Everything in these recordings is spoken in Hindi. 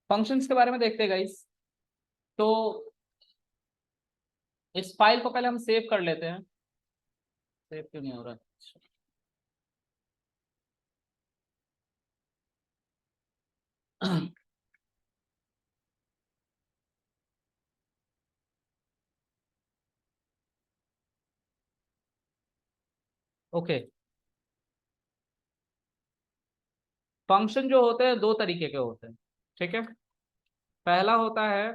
फंक्शंस के बारे में देखते हैं गाइस। तो इस फाइल को पहले हम सेव कर लेते हैं। सेव क्यों नहीं हो रहा? ओके। फंक्शन जो होते हैं दो तरीके के होते हैं, ठीक है। पहला होता है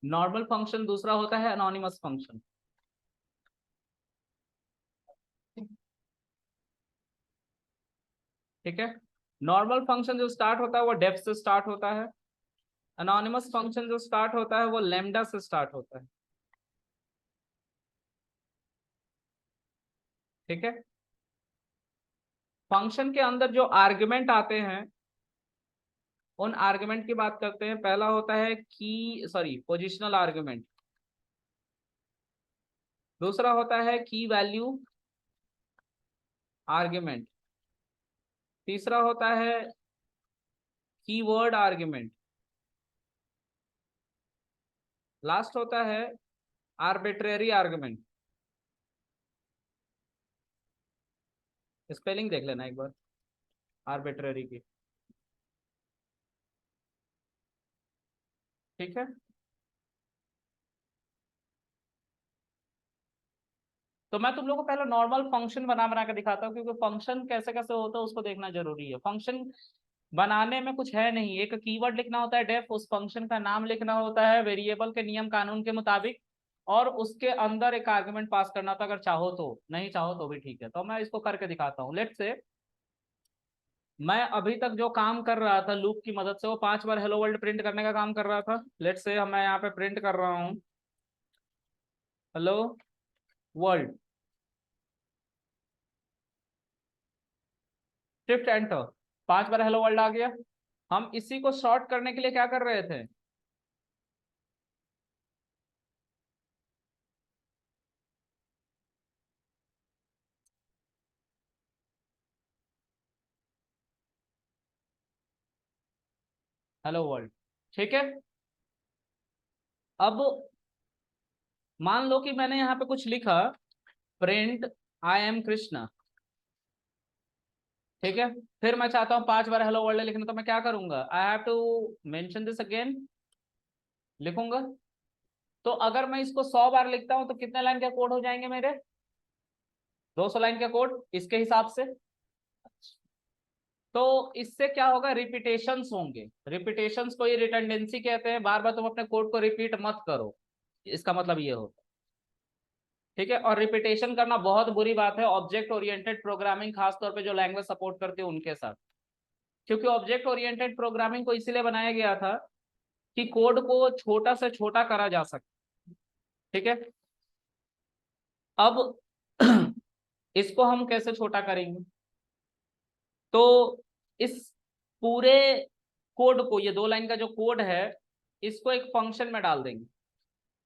नॉर्मल फंक्शन, दूसरा होता है अनोनिमस फंक्शन। ठीक है। नॉर्मल फंक्शन जो स्टार्ट होता है वो डेफ से स्टार्ट होता है। अनोनिमस फंक्शन जो स्टार्ट होता है वो लैम्डा से स्टार्ट होता है। ठीक है। फंक्शन के अंदर जो आर्गुमेंट आते हैं उन आर्गुमेंट की बात करते हैं। पहला होता है पोजिशनल आर्गुमेंट। दूसरा होता है की वैल्यू आर्गुमेंट। तीसरा होता है कीवर्ड आर्गुमेंट। लास्ट होता है आर्बिट्रेरी आर्गुमेंट। स्पेलिंग देख लेना एक बार आर्बिट्रेरी की। ठीक है। तो मैं तुम लोग को पहले नॉर्मल फंक्शन बना बना के दिखाता हूँ, क्योंकि फंक्शन कैसे कैसे होता है उसको देखना जरूरी है। फंक्शन बनाने में कुछ है नहीं, एक कीवर्ड लिखना होता है डेफ, उस फंक्शन का नाम लिखना होता है वेरिएबल के नियम कानून के मुताबिक, और उसके अंदर एक आर्गुमेंट पास करना होता है। अगर चाहो तो, नहीं चाहो तो भी ठीक है। तो मैं इसको करके दिखाता हूँ। लेट से मैं अभी तक जो काम कर रहा था लूप की मदद से, वो 5 बार हेलो वर्ल्ड प्रिंट करने का काम कर रहा था। लेट से मैं यहाँ पे प्रिंट कर रहा हूँ हेलो वर्ल्ड, शिफ्ट एंटर, 5 बार हेलो वर्ल्ड आ गया। हम इसी को शॉर्ट करने के लिए क्या कर रहे थे? Hello world. ठीक है। अब मान लो कि मैंने यहाँ पे कुछ लिखा, प्रिंट आई एम कृष्णा। ठीक है। फिर मैं चाहता हूँ 5 बार हेलो वर्ल्ड लिखना, तो मैं क्या करूंगा? I have to mention this again, लिखूंगा। तो अगर मैं इसको 100 बार लिखता हूँ तो कितने लाइन के कोड हो जाएंगे मेरे? 200 लाइन के कोड इसके हिसाब से। तो इससे क्या होगा? रिपीटेशंस होंगे। रिपीटेशंस को ये रिडंडेंसी कहते हैं। बार बार तुम अपने कोड को रिपीट मत करो, इसका मतलब ये होता है। ठीक है। और रिपीटेशन करना बहुत बुरी बात है ऑब्जेक्ट ओरिएंटेड प्रोग्रामिंग, खासतौर पे जो लैंग्वेज सपोर्ट करती है उनके साथ। क्योंकि ऑब्जेक्ट ओरिएंटेड प्रोग्रामिंग को इसलिए बनाया गया था कि कोड को छोटा से छोटा करा जा सके। ठीक है। अब इसको हम कैसे छोटा करेंगे? तो इस पूरे कोड को, ये 2 लाइन का जो कोड है, इसको एक फंक्शन में डाल देंगे।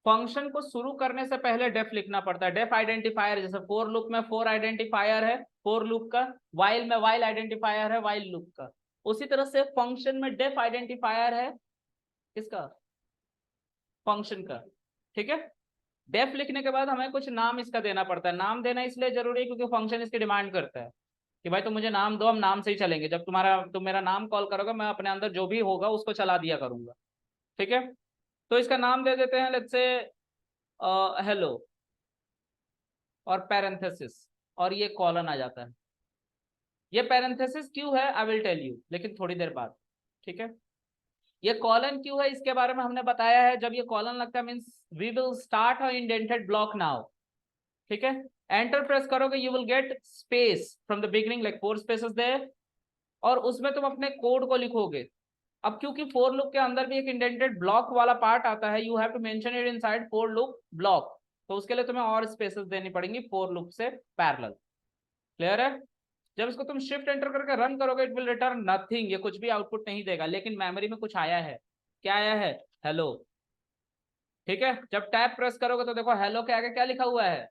फंक्शन को शुरू करने से पहले डेफ लिखना पड़ता है। डेफ आइडेंटिफायर, जैसे फोर लूप में फोर आइडेंटिफायर है फोर लूप का, वाइल में वाइल आइडेंटिफायर है वाइल लूप का, उसी तरह से फंक्शन में डेफ आइडेंटिफायर है किसका? फंक्शन का। ठीक है। डेफ लिखने के बाद हमें कुछ नाम इसका देना पड़ता है। नाम देना इसलिए जरूरी है क्योंकि फंक्शन इसकी डिमांड करता है कि भाई तुम मुझे नाम दो, हम नाम से ही चलेंगे। जब तुम मेरा नाम कॉल करोगे, मैं अपने अंदर जो भी होगा उसको चला दिया करूंगा। ठीक है। तो इसका नाम दे देते हैं लेट्स से हेलो, और पैरेंथेसिस, और ये कॉलन आ जाता है। ये पैरेंथेसिस क्यों है आई विल टेल यू, लेकिन थोड़ी देर बाद। ठीक है। ये कॉलन क्यों है इसके बारे में हमने बताया है। जब ये कॉलन लगता है means we will start a indented block now. ठीक है। एंटर प्रेस करोगे you will get space from the beginning, like 4 spaces there, और उसमें तुम अपने कोड को लिखोगे। अब क्योंकि फोर लूप के अंदर भी एक इंडेंटेड ब्लॉक वाला पार्ट आता है, you have to mention it inside for loop block. तो उसके लिए तुम्हें और स्पेसेस देनी पड़ेंगी फोर लूप से पैरेलल। क्लियर है? जब इसको तुम शिफ्ट एंटर करके रन करोगे इट विल रिटर्न नथिंग, ये कुछ भी आउटपुट नहीं देगा, लेकिन मेमोरी में कुछ आया है। क्या आया है? हेलो। ठीक है। जब टैब प्रेस करोगे तो देखो हेलो के आगे क्या लिखा हुआ है?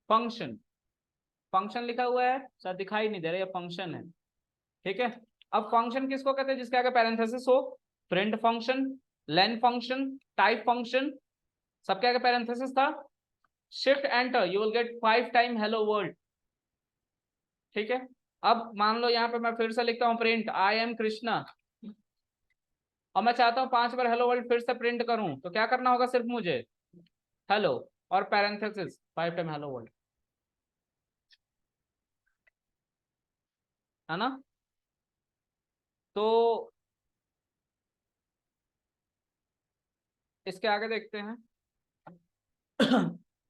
फंक्शन। फंक्शन लिखा हुआ है, शायद दिखाई नहीं दे रहा, ये फंक्शन है। ठीक है। अब फंक्शन किसको कहते हैं जिसके आगे पैरेंथेसिस हो? Print function, len function, type function, सबके आगे पैरेंथेसिस था। Shift enter, you will gate 5 time hello world. ठीक है, अब मान लो यहाँ पे मैं फिर से लिखता हूँ प्रिंट आई एम कृष्णा, और मैं चाहता हूँ 5 बार हेलो वर्ल्ड फिर से प्रिंट करूं, तो क्या करना होगा? सिर्फ मुझे हेलो और पैरेंथेसिस 5 टाइम हेलो वर्ल्ड, है ना? तो इसके आगे देखते हैं।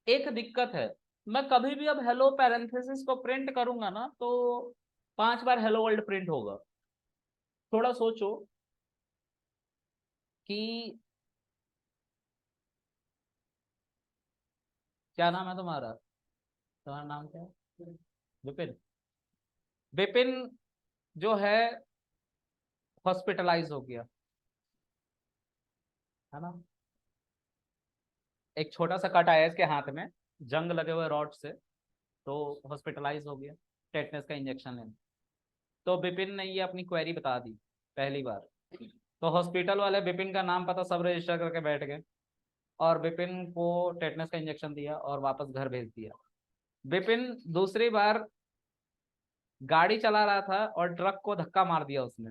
एक दिक्कत है, मैं कभी भी अब हेलो पैरेंथेसिस को प्रिंट करूंगा ना तो 5 बार हेलो वर्ल्ड प्रिंट होगा। थोड़ा सोचो कि क्या नाम है तुम्हारा? तुम्हारा नाम क्या है? विपिन। विपिन जो है हॉस्पिटलाइज हो गया, है ना? एक छोटा सा कट आया इसके हाथ में, जंग लगे हुए रॉड से, तो हॉस्पिटलाइज हो गया, टेटनेस का इंजेक्शन लेने। तो विपिन ने ये अपनी क्वेरी बता दी पहली बार, तो हॉस्पिटल वाले विपिन का नाम पता सब रजिस्टर करके बैठ गए, और विपिन को टेटनेस का इंजेक्शन दिया और वापस घर भेज दिया। विपिन दूसरी बार गाड़ी चला रहा था और ट्रक को धक्का मार दिया उसने,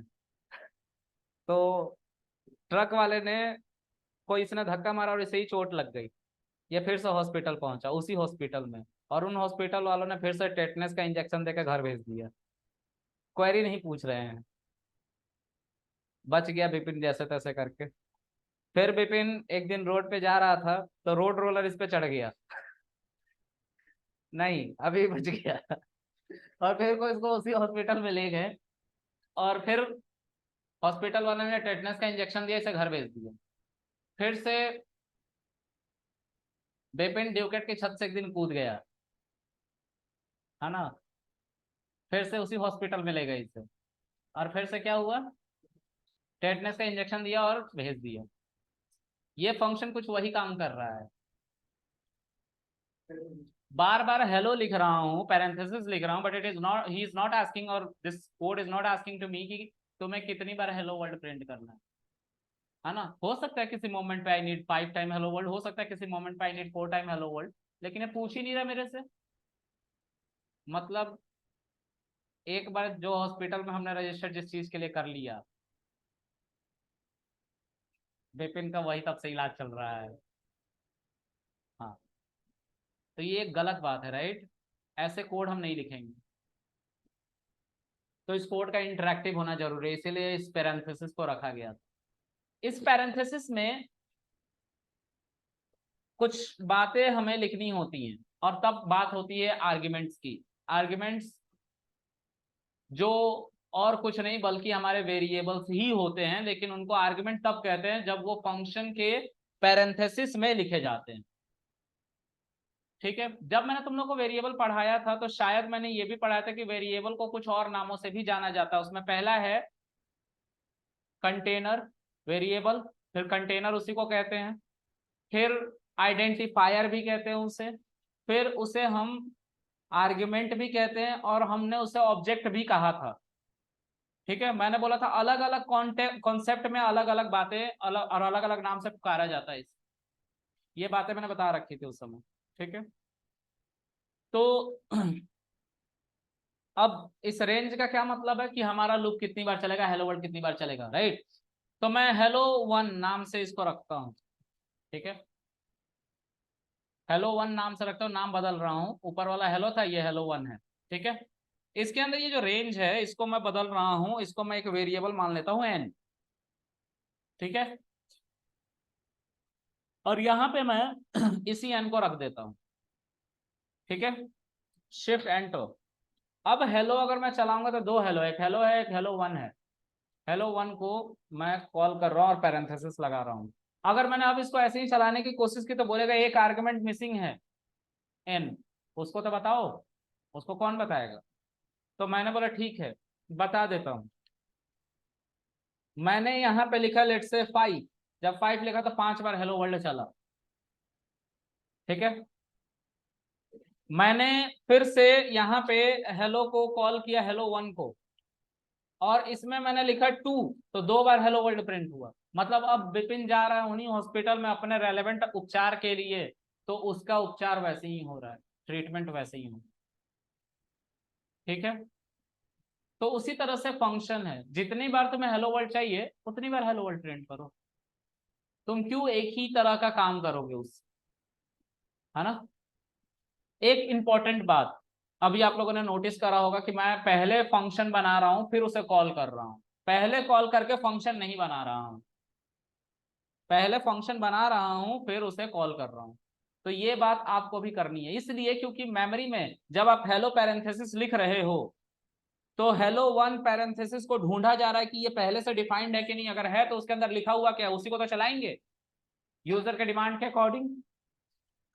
तो ट्रक वाले ने, कोई इसने धक्का मारा और इसे ही चोट लग गई। ये फिर से हॉस्पिटल पहुंचा उसी हॉस्पिटल में, और उन हॉस्पिटल वालों ने फिर से टेटनेस का इंजेक्शन देकर घर भेज दिया। क्वेरी नहीं पूछ रहे हैं, बच गया विपिन जैसे तैसे करके। फिर विपिन एक दिन रोड पे जा रहा था तो रोड रोलर इस पे चढ़ गया, नहीं अभी बच गया। और फिर को इसको उसी हॉस्पिटल में ले गए, और फिर हॉस्पिटल वाले ने टेटनेस का इंजेक्शन दिया, इसे घर भेज दिया। फिर से विपिन ड्यूकेट की छत से एक दिन कूद गया, है ना? फिर से उसी हॉस्पिटल में ले गए इसे, और फिर से क्या हुआ? टेटनेस का इंजेक्शन दिया और भेज दिया। ये फंक्शन कुछ वही काम कर रहा है। बार बार हेलो लिख रहा हूँ, पैरेंथेसिस लिख रहा हूँ, but it is not, he is not asking, और this code is not asking to me कि तुम्हें कितनी बार हेलो वर्ल्ड प्रिंट करना है ना? हो सकता है किसी मोमेंट पे I need 5 time hello world, हो सकता है किसी मोमेंट पे I need 4 time hello world, लेकिन ये पूछ ही नहीं रहा मेरे से। मतलब एक बार जो हॉस्पिटल में हमने रजिस्टर जिस चीज के लिए कर लिया, विपिन का वही तब से इलाज चल रहा है। हाँ, तो ये एक गलत बात है, राइट? ऐसे कोड हम नहीं लिखेंगे। तो इस कोड का इंटरेक्टिव होना जरूरी है, इसीलिए इस पैरेंथेसिस को रखा गया था। इस पैरेंथेसिस में कुछ बातें हमें लिखनी होती हैं, और तब बात होती है आर्ग्यूमेंट्स की। आर्ग्यूमेंट्स जो और कुछ नहीं बल्कि हमारे वेरिएबल्स ही होते हैं, लेकिन उनको आर्ग्यूमेंट तब कहते हैं जब वो फंक्शन के पैरेंथेसिस में लिखे जाते हैं। ठीक है, जब मैंने तुम लोग को वेरिएबल पढ़ाया था तो शायद मैंने ये भी पढ़ाया था कि वेरिएबल को कुछ और नामों से भी जाना जाता है। उसमें पहला है कंटेनर वेरिएबल, फिर कंटेनर उसी को कहते हैं, फिर आइडेंटिफायर भी कहते हैं उसे, फिर उसे हम आर्ग्यूमेंट भी कहते हैं, और हमने उसे ऑब्जेक्ट भी कहा था। ठीक है, मैंने बोला था अलग अलग कॉन्सेप्ट में अलग अलग बातें अलग और अलग अलग नाम से पुकारा जाता है इसे। ये बातें मैंने बता रखी थी उस समय। ठीक है, तो अब इस रेंज का क्या मतलब है कि हमारा लूप कितनी बार चलेगा, हेलो वर्ल्ड कितनी बार चलेगा, राइट? तो मैं हेलो वन नाम से इसको रखता हूँ। ठीक है, हेलो वन नाम से रखता हूँ, नाम बदल रहा हूँ, ऊपर वाला हेलो था, ये हेलो वन है। ठीक है, इसके अंदर ये जो रेंज है इसको मैं बदल रहा हूँ, इसको मैं एक वेरिएबल मान लेता हूँ एन। ठीक है, और यहाँ पे मैं इसी एन को रख देता हूँ। ठीक है, शिफ्ट एंटर। अब हेलो अगर मैं चलाऊंगा तो दो हेलो, एक हेलो है, एक हेलो वन है। हेलो वन को मैं कॉल कर रहा हूँ और पैरेंथेसिस लगा रहा हूँ। अगर मैंने अब इसको ऐसे ही चलाने की कोशिश की तो बोलेगा एक आर्गुमेंट मिसिंग है, एन। उसको तो बताओ, उसको कौन बताएगा? तो मैंने बोला ठीक है, बता देता हूँ। मैंने यहाँ पे लिखा लेट से 5, जब 5 लिखा तो 5 बार हेलो वर्ल्ड चला। ठीक है, मैंने फिर से यहाँ पे हेलो को कॉल किया, हेलो वन को, और इसमें मैंने लिखा 2, तो 2 बार हेलो वर्ल्ड प्रिंट हुआ। मतलब अब विपिन जा रहा है उन्हीं हॉस्पिटल में अपने रेलेवेंट उपचार के लिए, तो उसका उपचार वैसे ही हो रहा है, ट्रीटमेंट वैसे ही हो। ठीक है, तो उसी तरह से फंक्शन है, जितनी बार तुम्हें हेलो वर्ल्ड चाहिए उतनी बार हेलो वर्ल्ड प्रिंट करो। तुम क्यों एक ही तरह का काम करोगे उस, है ना। एक इंपॉर्टेंट बात, अभी आप लोगों ने नोटिस करा होगा कि मैं पहले फंक्शन बना रहा हूं फिर उसे कॉल कर रहा हूं, पहले कॉल करके फंक्शन नहीं बना रहा हूं, पहले फंक्शन बना रहा हूं फिर उसे कॉल कर रहा हूं। तो ये बात आपको भी करनी है, इसलिए क्योंकि मेमोरी में जब आप हेलो पैरेंथेसिस लिख रहे हो तो हेलो वन पैरेंथेसिस को ढूंढा जा रहा है कि ये पहले से डिफाइंड है कि नहीं, अगर है तो उसके अंदर लिखा हुआ क्या है उसी को तो चलाएंगे यूजर के डिमांड के अकॉर्डिंग।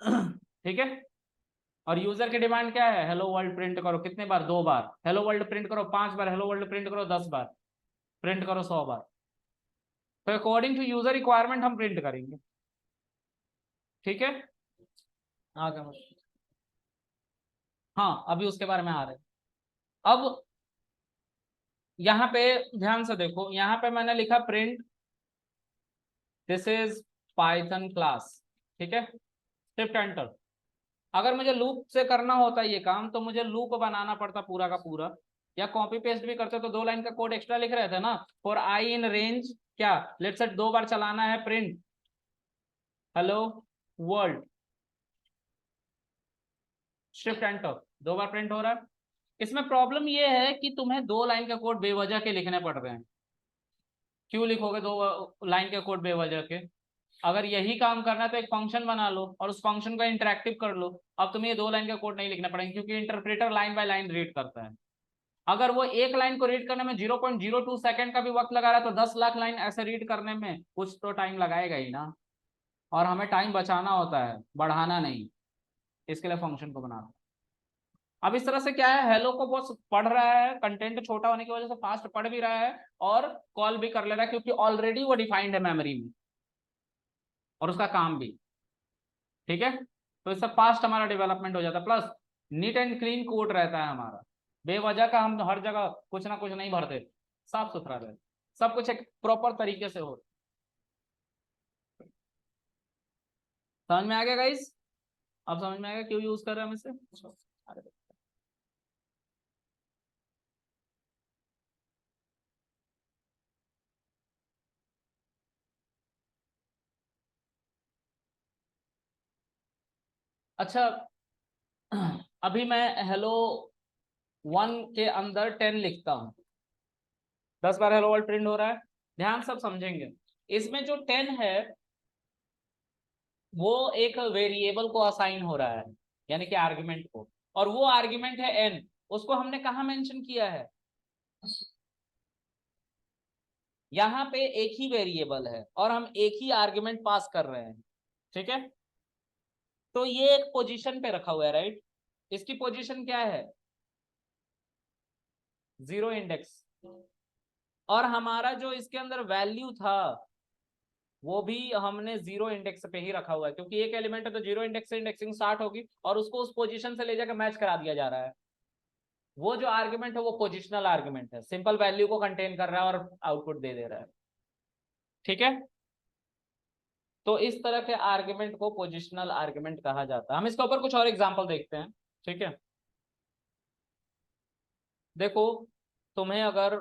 ठीक है, और यूजर की डिमांड क्या है, हेलो वर्ल्ड प्रिंट करो कितने बार, 2 बार, हेलो वर्ल्ड प्रिंट करो 5 बार, हेलो वर्ल्ड प्रिंट करो 10 बार, प्रिंट करो 100 बार। तो अकॉर्डिंग टू यूजर रिक्वायरमेंट हम प्रिंट करेंगे। ठीक है, आगे हाँ अभी उसके बारे में आ रहे हैं। अब यहाँ पे ध्यान से देखो, यहाँ पे मैंने लिखा print this is Python class. ठीक है, शिफ्ट एंटर। अगर मुझे लूप से करना होता ये काम तो मुझे लूप बनाना पड़ता पूरा का पूरा, या कॉपी पेस्ट भी करते तो 2 लाइन का कोड एक्स्ट्रा लिख रहे थे ना। फॉर आई इन रेंज क्या, लेट्स से 2 बार चलाना है print hello world, shift enter, 2 बार प्रिंट हो रहा है। इसमें प्रॉब्लम ये है कि तुम्हें 2 लाइन का कोड बेवजह के लिखने पड़ रहे हैं। क्यों लिखोगे 2 लाइन के कोड बेवजह के, अगर यही काम करना है तो एक फंक्शन बना लो और उस फंक्शन को इंटरेक्टिव कर लो। अब तुम्हें ये 2 लाइन का कोड नहीं लिखना पड़ेगा क्योंकि interpreter line by line read करता है। अगर वो एक लाइन को रीड करने में 0.02 सेकंड का भी वक्त लगा रहा है तो 10 लाख लाइन ऐसे रीड करने में कुछ तो टाइम लगाएगा ही ना। और हमें टाइम बचाना होता है, बढ़ाना नहीं, इसके लिए फंक्शन को बनाना। अब इस तरह से क्या है, हेलो को बहुत पढ़ रहा है, कंटेंट छोटा होने की वजह से फास्ट पढ़ भी रहा है और कॉल भी कर ले रहा है क्योंकि ऑलरेडी वो डिफाइंड है मेमोरी में और उसका काम भी। ठीक है, तो इससे फास्ट हमारा डेवलपमेंट हो जाता है, plus neat and clean code रहता है हमारा, बेवजह का हम हर जगह कुछ ना कुछ नहीं भरते, साफ सुथरा रहता, सब कुछ एक प्रॉपर तरीके से हो। समझ में आ गया गाइस, अब समझ में आएगा क्यों यूज कर रहे हैं हम इसे। अच्छा, अभी मैं हेलो वन के अंदर 10 लिखता हूँ, 10 बार हेलो वर्ल्ड प्रिंट हो रहा है, ध्यान सब समझेंगे। इसमें जो 10 है वो एक वेरिएबल को असाइन हो रहा है, यानी कि आर्ग्यूमेंट को, और वो आर्ग्यूमेंट है n, उसको हमने कहा मेंशन किया है, यहाँ पे एक ही वेरिएबल है और हम एक ही आर्ग्यूमेंट पास कर रहे हैं। ठीक है, तो ये एक पोजीशन पे रखा हुआ है, राइट, इसकी पोजीशन क्या है, 0 इंडेक्स, और हमारा जो इसके अंदर वैल्यू था वो भी हमने 0 इंडेक्स पे ही रखा हुआ है क्योंकि एक एलिमेंट है तो 0 इंडेक्स से इंडेक्सिंग स्टार्ट होगी और उसको उस पोजीशन से ले जाकर मैच करा दिया जा रहा है। वो जो आर्ग्यूमेंट है वो पोजिशनल आर्ग्यूमेंट है, सिंपल वैल्यू को कंटेन कर रहा है और आउटपुट दे दे रहा है। ठीक है, तो इस तरह के आर्ग्यूमेंट को पोजिशनल आर्ग्यूमेंट कहा जाता है। हम इसके ऊपर कुछ और एग्जांपल देखते हैं। ठीक है, देखो तुम्हें अगर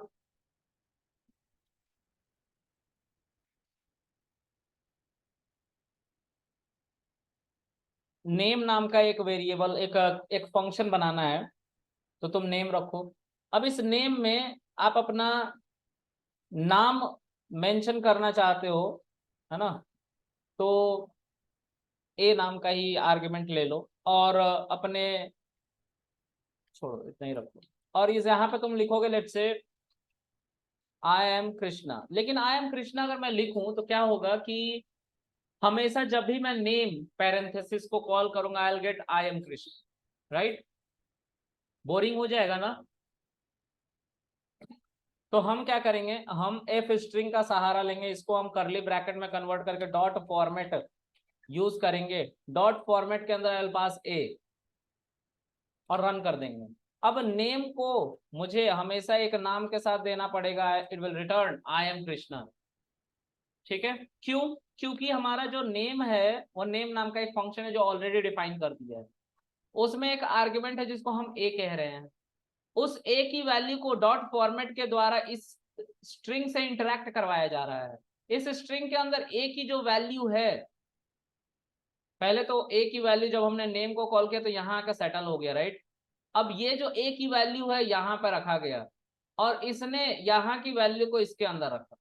नेम नाम का एक वेरिएबल एक एक फंक्शन बनाना है तो तुम नेम रखो। अब इस नेम में आप अपना नाम मेंशन करना चाहते हो, है ना, तो ए नाम का ही आर्ग्यूमेंट ले लो और अपने, छोड़ो इतना ही रखो, और इस यहाँ पे तुम लिखोगे let's say I am Krishna. लेकिन आई एम कृष्णा अगर मैं लिखूं तो क्या होगा कि हमेशा जब भी मैं नेम पैरेंथेसिस को कॉल करूंगा I will get I am Krishna, right, boring हो जाएगा ना। तो हम क्या करेंगे, हम एफ स्ट्रिंग का सहारा लेंगे, इसको हम करली ब्रैकेट में कन्वर्ट करके डॉट फॉर्मेट यूज करेंगे, डॉट फॉर्मेट के अंदर एल पास ए और रन कर देंगे। अब नेम को मुझे हमेशा एक नाम के साथ देना पड़ेगा, it will return I am Krishna. ठीक है, क्यों? क्योंकि हमारा जो नेम है वो नेम नाम का एक फंक्शन है जो ऑलरेडी डिफाइन कर दिया है, उसमें एक आर्ग्यूमेंट है जिसको हम ए कह रहे हैं। उस ए की वैल्यू को डॉट फॉर्मेट के द्वारा इस स्ट्रिंग से इंटरेक्ट करवाया जा रहा है। इस स्ट्रिंग के अंदर ए की जो वैल्यू है, पहले तो ए की वैल्यू जब हमने नेम को कॉल किया तो यहाँ आकर सेटल हो गया, राइट। अब ये जो ए की वैल्यू है यहाँ पर रखा गया और इसने यहाँ की वैल्यू को इसके अंदर रखा।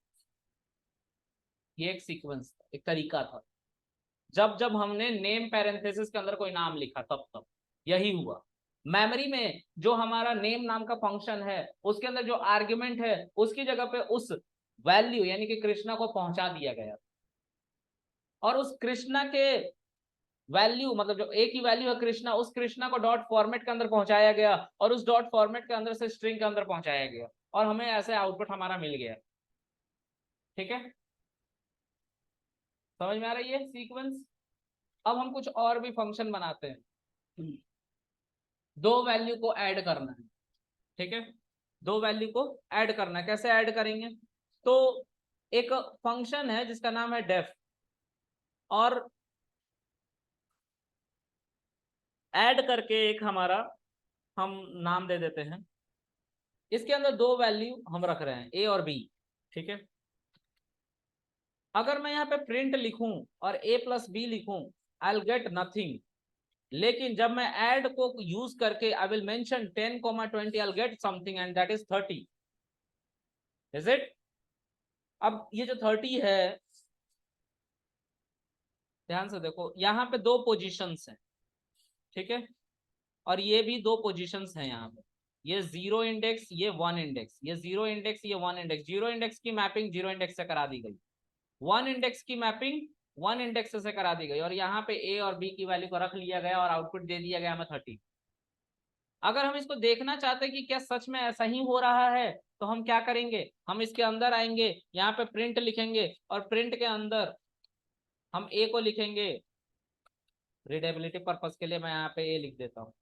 ये एक सीक्वेंस था, एक तरीका था। जब जब हमने नेम पैरेंथेसिस के अंदर कोई नाम लिखा तब तब यही हुआ। मेमोरी में जो हमारा नेम नाम का फंक्शन है उसके अंदर जो आर्ग्यूमेंट है उसकी जगह पे उस वैल्यू यानी कि कृष्णा को पहुंचा दिया गया, और उस कृष्णा के वैल्यू मतलब जो ए की वैल्यू है कृष्णा, उस कृष्णा को डॉट फॉर्मेट के अंदर पहुंचाया गया और उस डॉट फॉर्मेट के अंदर से स्ट्रिंग के अंदर पहुंचाया गया और हमें ऐसे आउटपुट हमारा मिल गया। ठीक है, समझ में आ रही है सीक्वेंस? अब हम कुछ और भी फंक्शन बनाते हैं। दो वैल्यू को ऐड करना है, ठीक है, दो वैल्यू को ऐड करना है। कैसे ऐड करेंगे? तो एक फंक्शन है जिसका नाम है डेफ, और ऐड करके एक हमारा हम नाम दे देते हैं। इसके अंदर दो वैल्यू हम रख रहे हैं ए और बी, ठीक है। अगर मैं यहाँ पे प्रिंट लिखूं और a प्लस बी लिखूं, आई विल गेट नथिंग। लेकिन जब मैं ऐड को यूज करके I will mention 10,20 I will get something and that is 30। Is it? अब ये जो 30 है, ध्यान से देखो, यहाँ पे दो पोजीशंस हैं, ठीक है, और ये भी दो पोजीशंस हैं यहाँ पे। ये 0 इंडेक्स, ये 1 इंडेक्स, ये 0 इंडेक्स, ये 1 इंडेक्स। 0 इंडेक्स की मैपिंग 0 इंडेक्स से करा दी गई, 1 इंडेक्स की मैपिंग 1 इंडेक्स से करा दी गई, और यहाँ पे ए और बी की वैल्यू को रख लिया गया और आउटपुट दे दिया गया हमें 30। अगर हम इसको देखना चाहते हैं कि क्या सच में ऐसा ही हो रहा है, तो हम क्या करेंगे, हम इसके अंदर आएंगे, यहाँ पे प्रिंट लिखेंगे और प्रिंट के अंदर हम ए को लिखेंगे। रीडेबिलिटी पर्पज के लिए मैं यहाँ पे ए लिख देता हूँ,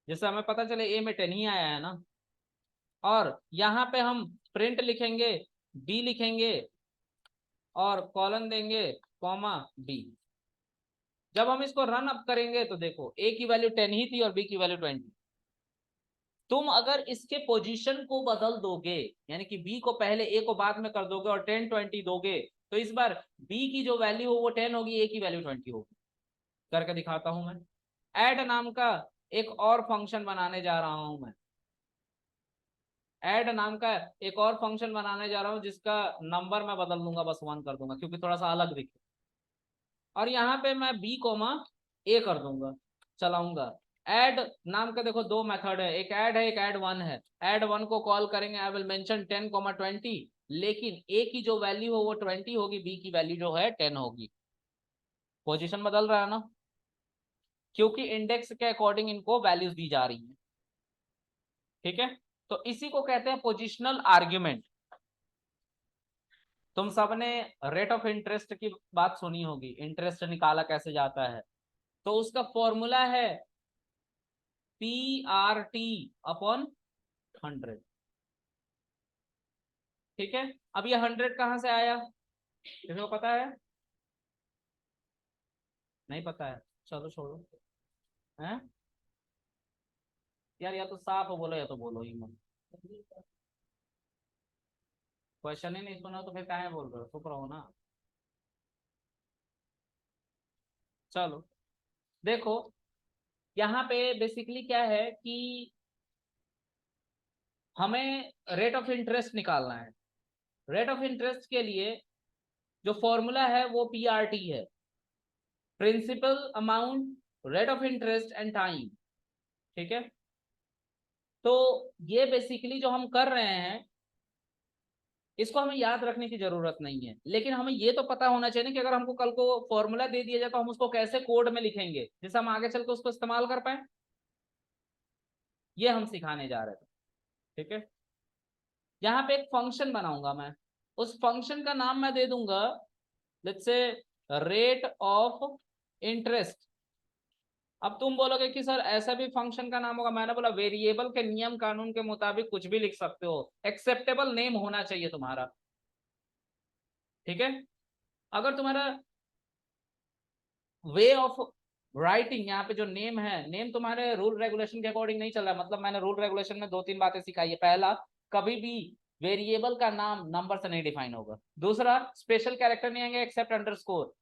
जिससे हमें पता चले ए में 10 ही आया है ना। और यहाँ पे हम प्रिंट लिखेंगे, बी लिखेंगे और कॉलन देंगे कॉमा बी। जब हम इसको रन अप करेंगे तो देखो ए की वैल्यू 10 ही थी और बी की वैल्यू 20। तुम अगर इसके पोजीशन को बदल दोगे, यानी कि बी को पहले ए को बाद में कर दोगे और 10-20 दोगे, तो इस बार बी की जो वैल्यू हो वो 10 होगी, ए की वैल्यू 20 होगी। करके दिखाता हूं मैं। ऐड नाम का एक और फंक्शन बनाने जा रहा हूं मैं। ऐड नाम का एक और फंक्शन बनाने जा रहा हूं जिसका नंबर मैं बदल दूंगा, बस 1 कर दूंगा क्योंकि थोड़ा सा अलग दिखे। और यहाँ पे मैं बी कोमा ए कर दूंगा, चलाऊंगा। ऐड नाम का देखो दो मेथड है, एक ऐड है एक ऐड वन है। ऐड वन को कॉल करेंगे, आई विल मेंशन 10,20, लेकिन ए की जो वैल्यू हो वो 20 होगी, बी की वैल्यू जो है 10 होगी। पोजीशन बदल रहा है ना, क्योंकि इंडेक्स के अकॉर्डिंग इनको वैल्यूज दी जा रही है। ठीक है, तो इसी को कहते हैं पोजिशनल आर्ग्यूमेंट। तुम सबने रेट ऑफ इंटरेस्ट की बात सुनी होगी, इंटरेस्ट निकाला कैसे जाता है, तो उसका फॉर्मूला है PRT/100। ठीक है, अब ये 100 कहां से आया, किसी को पता है? नहीं पता है, चलो छोड़ो। हैं यार, या तो साफ बोलो या तो बोलो ही मत। क्वेश्चन ही नहीं सुना तो फिर काहे बोल रहे हो, चुप रहो ना। चलो देखो, यहाँ पे बेसिकली क्या है कि हमें रेट ऑफ इंटरेस्ट निकालना है। रेट ऑफ इंटरेस्ट के लिए जो फॉर्मूला है वो PRT है, principal amount rate of interest and time. ठीक है, तो ये बेसिकली जो हम कर रहे हैं इसको हमें याद रखने की जरूरत नहीं है, लेकिन हमें ये तो पता होना चाहिए ना कि अगर हमको कल को फॉर्मूला दे दिया जाए तो हम उसको कैसे कोड में लिखेंगे जिससे हम आगे चल के उसको इस्तेमाल कर पाए। ये हम सिखाने जा रहे थे। ठीक है, यहाँ पे एक फंक्शन बनाऊंगा मैं, उस फंक्शन का नाम मैं दे दूंगा, let's say rate of interest. अब तुम बोलोगे कि सर ऐसा भी फंक्शन का नाम होगा, मैंने बोला वेरिएबल के नियम कानून के मुताबिक कुछ भी लिख सकते हो, एक्सेप्टेबल नेम होना चाहिए तुम्हारा। ठीक है, अगर तुम्हारा वे ऑफ राइटिंग यहाँ पे जो नेम है, नेम तुम्हारे रूल रेगुलेशन के अकॉर्डिंग नहीं चल रहा है, मतलब मैंने रूल रेगुलेशन में दो तीन बातें सिखाई है। पहला, कभी भी वेरिएबल का नाम नंबर से नहीं डिफाइन होगा। दूसरा, स्पेशल कैरेक्टर नहीं आएंगे एक्सेप्ट अंडरस्कोर।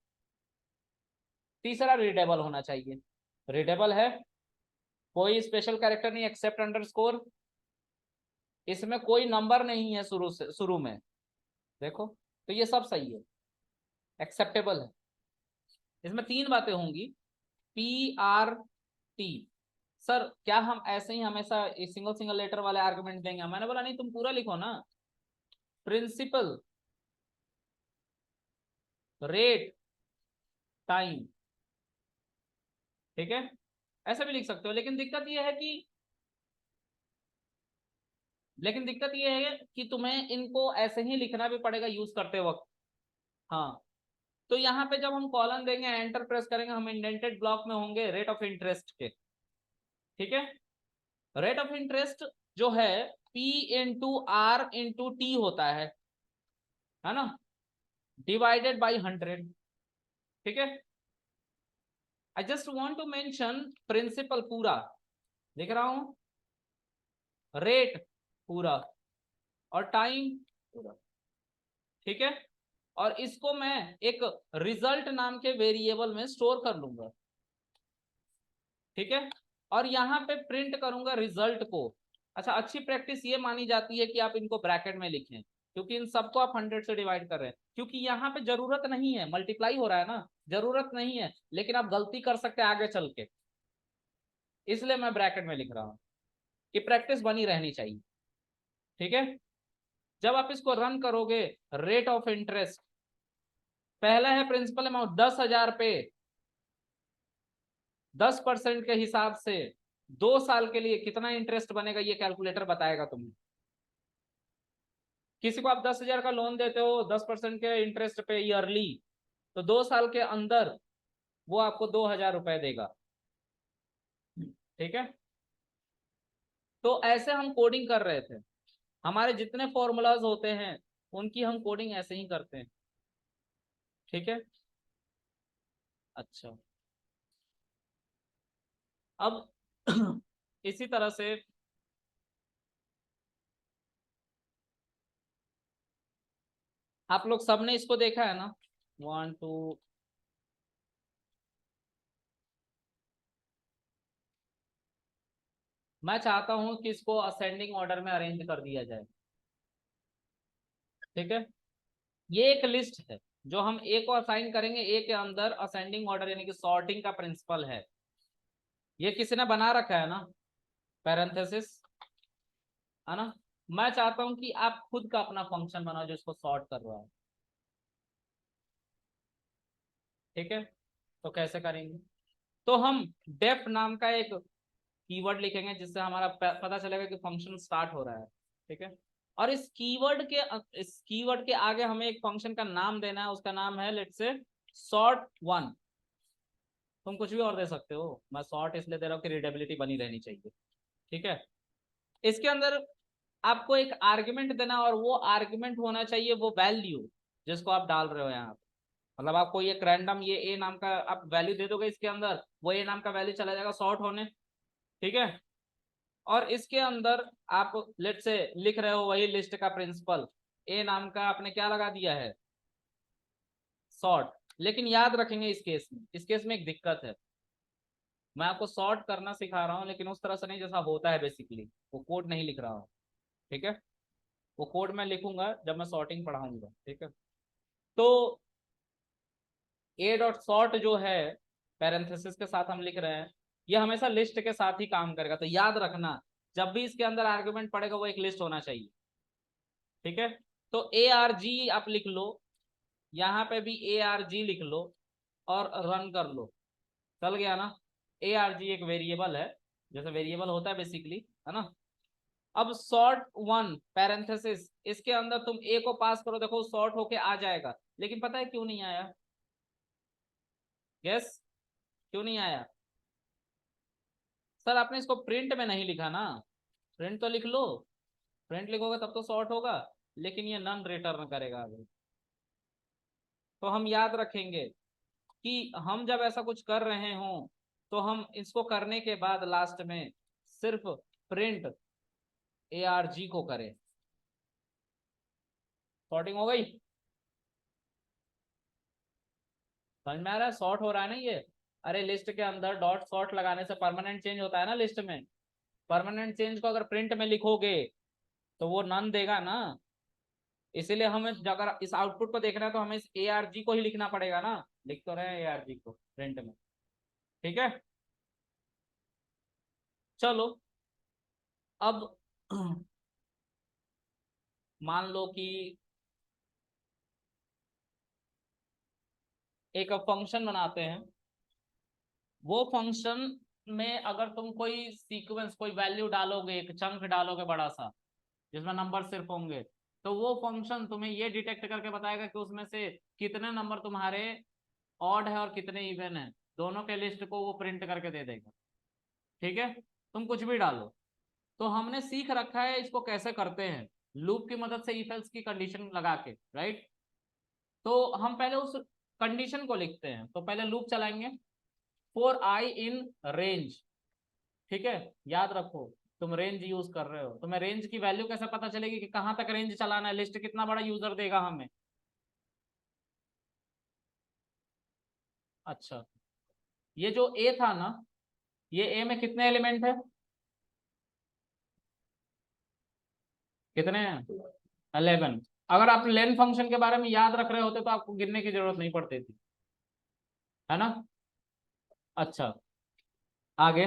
तीसरा, रीडेबल होना चाहिए। रीडेबल है, कोई स्पेशल कैरेक्टर नहीं एक्सेप्ट अंडरस्कोर, इसमें कोई नंबर नहीं है शुरू से, शुरू में देखो, तो ये सब सही है, एक्सेप्टेबल है। इसमें तीन बातें होंगी, PRT। सर क्या हम ऐसे ही हमेशा सिंगल सिंगल लेटर वाले आर्गुमेंट देंगे? मैंने बोला नहीं, तुम पूरा लिखो ना, प्रिंसिपल रेट टाइम। ठीक है, ऐसा भी लिख सकते हो, लेकिन दिक्कत ये है कि तुम्हें इनको ऐसे ही लिखना भी पड़ेगा यूज करते वक्त। हाँ, तो यहाँ पे जब हम कॉलन देंगे, एंटर प्रेस करेंगे, हम इंडेंटेड ब्लॉक में होंगे रेट ऑफ इंटरेस्ट के। ठीक है, रेट ऑफ इंटरेस्ट जो है P/R/T होता है ना, डिवाइडेड बाई 100। ठीक है, I just want to mention principal पूरा लिख रहा हूं, रेट पूरा, और टाइम पूरा। ठीक है, और इसको मैं एक रिजल्ट नाम के वेरिएबल में स्टोर कर लूंगा। ठीक है, और यहाँ पे प्रिंट करूंगा रिजल्ट को। अच्छा, अच्छी प्रैक्टिस ये मानी जाती है कि आप इनको ब्रैकेट में लिखें, क्योंकि इन सबको आप 100 से डिवाइड कर रहे हैं, क्योंकि यहाँ पे जरूरत नहीं है, मल्टीप्लाई हो रहा है ना, जरूरत नहीं है, लेकिन आप गलती कर सकते हैं आगे चल के, इसलिए मैं ब्रैकेट में लिख रहा हूँ कि प्रैक्टिस बनी रहनी चाहिए। ठीक है, जब आप इसको रन करोगे, रेट ऑफ इंटरेस्ट, पहला है प्रिंसिपल अमाउंट 10,000 पे 10% के हिसाब से 2 साल के लिए कितना इंटरेस्ट बनेगा, ये कैलकुलेटर बताएगा तुम्हें। किसी को आप 10,000 का लोन देते हो 10% के इंटरेस्ट पे ईयरली, तो 2 साल के अंदर वो आपको 2,000 रुपए देगा। ठीक है, तो ऐसे हम कोडिंग कर रहे थे, हमारे जितने फॉर्मूलाज होते हैं उनकी हम कोडिंग ऐसे ही करते हैं। ठीक है, अच्छा, अब इसी तरह से आप लोग सबने इसको देखा है ना, 1 2। मैं चाहता हूं कि इसको असेंडिंग ऑर्डर में अरेंज कर दिया जाए। ठीक है, ये एक लिस्ट है जो हम ए को असाइन करेंगे, ए के अंदर असेंडिंग ऑर्डर यानी कि सॉर्टिंग का प्रिंसिपल है, ये किसी ने बना रखा है ना, पैरेंथेसिस, है ना। मैं चाहता हूं कि आप खुद का अपना फंक्शन बनाओ जो इसको सॉर्ट कर रहा है। ठीक है, तो कैसे करेंगे? तो हम डेफ नाम का एक कीवर्ड लिखेंगे जिससे हमारा पता चलेगा कि फंक्शन स्टार्ट हो रहा है। ठीक है, और इस कीवर्ड के आगे हमें एक फंक्शन का नाम देना है, उसका नाम है लेट्स से sort1। तुम कुछ भी और दे सकते हो, मैं सॉर्ट इसलिए दे रहा हूँ कि रीडेबिलिटी बनी रहनी चाहिए। ठीक है, इसके अंदर आपको एक आर्ग्यूमेंट देना, और वो आर्ग्यूमेंट होना चाहिए वो वैल्यू जिसको आप डाल रहे हो यहाँ पे। मतलब आपको एक रैंडम ये ए नाम का आप वैल्यू दे दोगे इसके अंदर, वो ए नाम का वैल्यू चला जाएगा सॉर्ट होने। ठीक है, और इसके अंदर आप लेट से लिख रहे हो वही लिस्ट का प्रिंसिपल, ए नाम का आपने क्या लगा दिया है, सॉर्ट। लेकिन याद रखेंगे इस केस में एक दिक्कत है, मैं आपको सॉर्ट करना सिखा रहा हूँ लेकिन उस तरह से नहीं जैसा होता है बेसिकली, वो कोड नहीं लिख रहा हूँ। ठीक है, वो कोड मैं लिखूंगा जब मैं सॉर्टिंग पढ़ाऊंगा। ठीक है, तो ए डॉट सॉर्ट जो है पैरेंथेसिस के साथ हम लिख रहे हैं, ये हमेशा लिस्ट के साथ ही काम करेगा, तो याद रखना जब भी इसके अंदर आर्गुमेंट पड़ेगा वो एक लिस्ट होना चाहिए। ठीक है, तो ARG आप लिख लो, यहाँ पे भी ARG लिख लो और रन कर लो, चल गया ना। ARG एक वेरिएबल है, जैसे वेरिएबल होता है बेसिकली, है ना। अब sort1 पैरेंथेसिस, इसके अंदर तुम ए को पास करो, देखो सॉर्ट होके आ जाएगा, लेकिन पता है क्यों नहीं आया? यस, क्यों नहीं आया? सर आपने इसको प्रिंट में नहीं लिखा ना, प्रिंट तो लिख लो, प्रिंट लिखोगे तब तो सॉर्ट होगा, लेकिन ये नन रिटर्न करेगा अभी। तो हम याद रखेंगे कि हम जब ऐसा कुछ कर रहे हो तो हम इसको करने के बाद लास्ट में सिर्फ प्रिंट ARG को करें। सॉर्टिंग हो गई, समझ में आ रहा है? सॉर्ट हो रहा है ना ये। अरे लिस्ट के अंदर डॉट सॉर्ट लगाने से परमानेंट चेंज होता है ना लिस्ट में, परमानेंट चेंज को अगर प्रिंट में लिखोगे तो वो नन देगा ना, इसीलिए हमें अगर इस आउटपुट को देखना है तो हमें इस ARG को ही लिखना पड़ेगा ना, लिख तो रहे हैं ARG को प्रिंट में। ठीक है, चलो अब मान लो कि एक फंक्शन बनाते हैं, वो फंक्शन में अगर तुम कोई सीक्वेंस कोई वैल्यू डालोगे, एक चंक डालोगे बड़ा सा जिसमें नंबर सिर्फ होंगे, तो वो फंक्शन तुम्हें ये डिटेक्ट करके बताएगा कि उसमें से कितने नंबर तुम्हारे ऑड है और कितने इवन है, दोनों के लिस्ट को वो प्रिंट करके दे देगा। ठीक है, तुम कुछ भी डालो। तो हमने सीख रखा है इसको कैसे करते हैं, लूप की मदद से इफ एल्स की कंडीशन लगा के, राइट। तो हम पहले उस कंडीशन को लिखते हैं, तो पहले लूप चलाएंगे फॉर आई इन रेंज। ठीक है, याद रखो तुम रेंज यूज कर रहे हो, तुम्हें रेंज की वैल्यू कैसे पता चलेगी कि कहां तक रेंज चलाना है, लिस्ट कितना बड़ा यूजर देगा हमें। अच्छा, ये जो ए था ना, ये ए में कितने एलिमेंट है, कितने हैं, 11। अगर आप लेन फंक्शन के बारे में याद रख रहे होते तो आपको गिनने की जरूरत नहीं पड़ती थी, है ना। अच्छा, आगे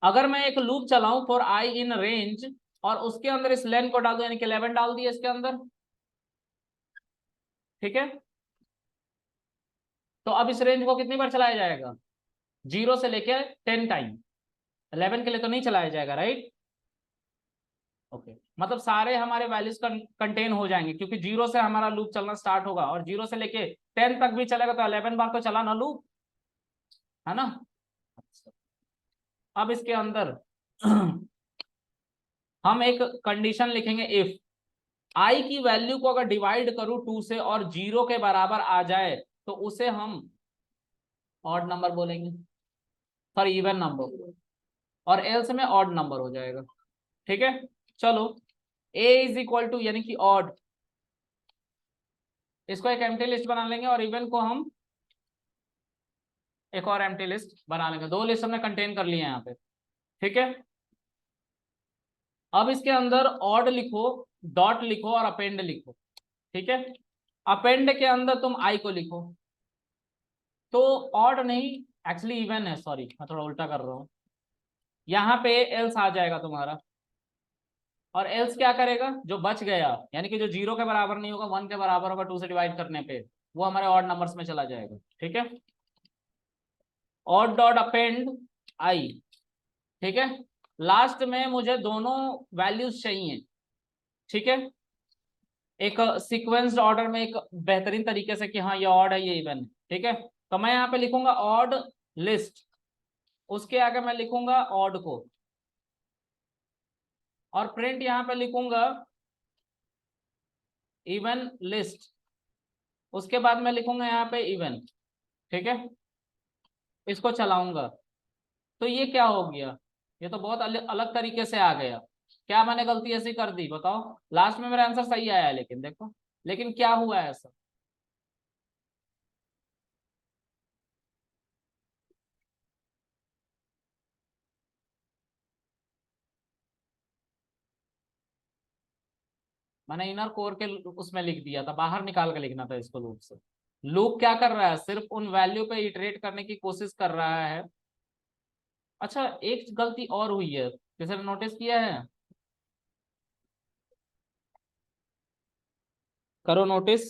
अगर मैं एक लूप चलाऊं फॉर आई इन रेंज और उसके अंदर इस लेन को डाल दूं, यानी कि 11 डाल दिया इसके अंदर, ठीक है, तो अब इस रेंज को कितनी बार चलाया जाएगा, 0 से लेकर 10 टाइम, 11 के लिए तो नहीं चलाया जाएगा, राइट। ओके, मतलब सारे हमारे वैल्यूज कंटेन हो जाएंगे, क्योंकि 0 से हमारा लूप चलना स्टार्ट होगा और 0 से लेके 10 तक भी चलेगा, तो 11 बार तो चला ना लूप, है ना। अच्छा, अब इसके अंदर हम एक कंडीशन लिखेंगे, इफ आई की वैल्यू को अगर डिवाइड करूं 2 से और 0 के बराबर आ जाए तो उसे हम ऑड नंबर बोलेंगे, फॉर इवन नंबर, और एल्स में ऑड नंबर हो जाएगा। ठीक है, चलो ए इज इक्वल टू यानी कि ऑड, इसको एक एम्प्टी लिस्ट बना लेंगे और इवन को हम एक और एम्प्टी लिस्ट बना लेंगे, दो लिस्ट हमने कंटेन कर लिए यहाँ पे। ठीक है, अब इसके अंदर ऑड लिखो, डॉट लिखो और अपेंड लिखो। ठीक है, अपेंड के अंदर तुम आई को लिखो, तो ऑड नहीं, एक्चुअली इवन है, सॉरी मैं थोड़ा उल्टा कर रहा हूँ, यहाँ पे एल्स आ जाएगा तुम्हारा, और एल्स क्या करेगा, जो बच गया यानी कि जो 0 के बराबर नहीं होगा, 1 के बराबर होगा 2 से डिवाइड करने पे, वो हमारे ऑड नंबर्स में चला जाएगा। ठीक है, ऑड डॉट अपेंड आई। ठीक है, लास्ट में मुझे दोनों वैल्यूज चाहिए। ठीक है, एक सीक्वेंस्ड ऑर्डर में एक बेहतरीन तरीके से कि हाँ ये ऑड है ये इवन है। ठीक है, तो मैं यहाँ पे लिखूंगा ऑड लिस्ट, उसके आगे मैं लिखूंगा ऑड को, और प्रिंट यहाँ पे लिखूंगा इवन लिस्ट, उसके बाद मैं लिखूंगा यहाँ पे इवन। ठीक है, इसको चलाऊंगा, तो ये क्या हो गया, ये तो बहुत अलग तरीके से आ गया। क्या मैंने गलती ऐसी कर दी बताओ, लास्ट में मेरा आंसर सही आया है, लेकिन देखो लेकिन क्या हुआ है ऐसा, मैंने इनर कोर के उसमें लिख दिया था, बाहर निकाल के लिखना था इसको लूप से। लूप क्या कर रहा है, सिर्फ उन वैल्यू पे इटरेट करने की कोशिश कर रहा है। अच्छा, एक गलती और हुई है, किसी ने नोटिस किया है, करो नोटिस।